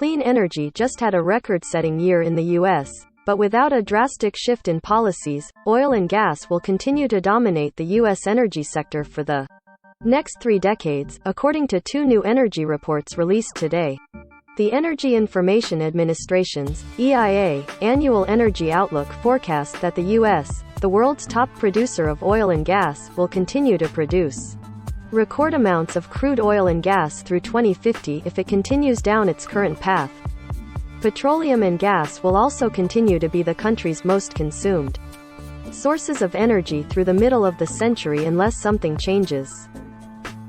Clean energy just had a record-setting year in the U.S., but without a drastic shift in policies, oil and gas will continue to dominate the U.S. energy sector for the next 3 decades, according to 2 new energy reports released today. The Energy Information Administration's (EIA) Annual Energy Outlook forecasts that the U.S., the world's top producer of oil and gas, will continue to produce record amounts of crude oil and gas through 2050 if it continues down its current path. Petroleum and gas will also continue to be the country's most consumed sources of energy through the middle of the century unless something changes.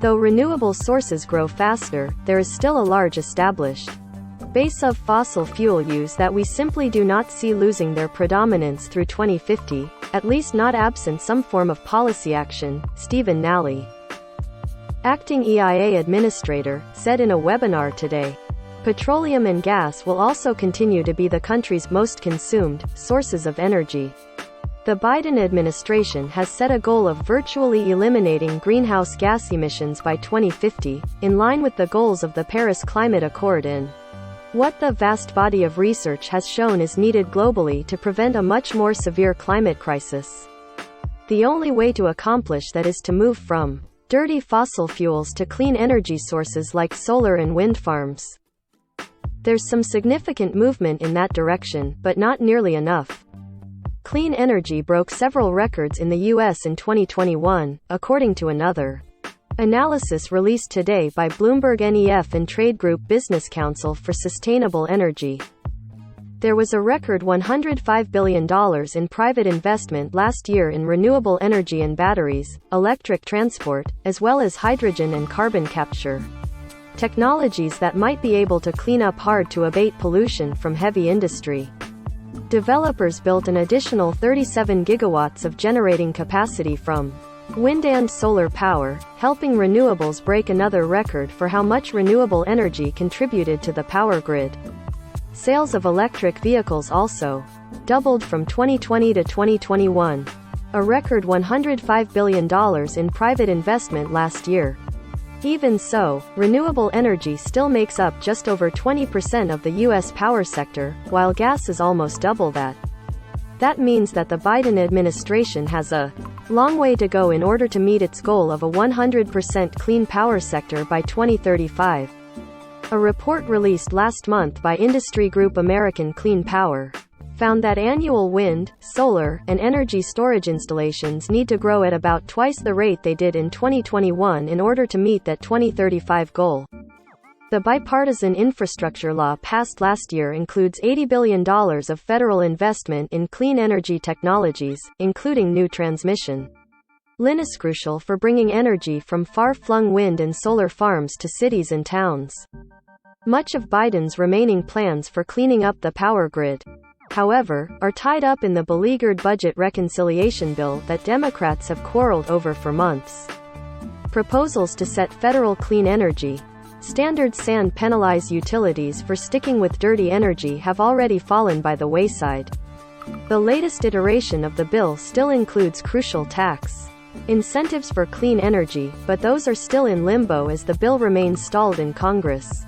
Though renewable sources grow faster, there is still a large established base of fossil fuel use that we simply do not see losing their predominance through 2050, at least not absent some form of policy action, Stephen Nally, acting EIA administrator, said in a webinar today. Petroleum and gas will also continue to be the country's most consumed sources of energy. The Biden administration has set a goal of virtually eliminating greenhouse gas emissions by 2050, in line with the goals of the Paris Climate Accord and what the vast body of research has shown is needed globally to prevent a much more severe climate crisis. The only way to accomplish that is to move from dirty fossil fuels to clean energy sources like solar and wind farms. There's some significant movement in that direction, but not nearly enough. Clean energy broke several records in the U.S. in 2021, according to another analysis released today by Bloomberg NEF and Trade Group Business Council for Sustainable Energy. There was a record $105 billion in private investment last year in renewable energy and batteries, electric transport, as well as hydrogen and carbon capture technologies that might be able to clean up hard-to-abate pollution from heavy industry. Developers built an additional 37 gigawatts of generating capacity from wind and solar power, helping renewables break another record for how much renewable energy contributed to the power grid. Sales of electric vehicles also doubled from 2020 to 2021. A record $105 billion in private investment last year. Even so, renewable energy still makes up just over 20% of the U.S. power sector, while gas is almost double that. That means that the Biden administration has a long way to go in order to meet its goal of a 100% clean power sector by 2035. A report released last month by industry group American Clean Power found that annual wind, solar, and energy storage installations need to grow at about twice the rate they did in 2021 in order to meet that 2035 goal. The bipartisan infrastructure law passed last year includes $80 billion of federal investment in clean energy technologies, including new transmission lines crucial for bringing energy from far-flung wind and solar farms to cities and towns. Much of Biden's remaining plans for cleaning up the power grid, however, are tied up in the beleaguered budget reconciliation bill that Democrats have quarreled over for months. Proposals to set federal clean energy standards and penalize utilities for sticking with dirty energy have already fallen by the wayside. The latest iteration of the bill still includes crucial tax incentives for clean energy, but those are still in limbo as the bill remains stalled in Congress.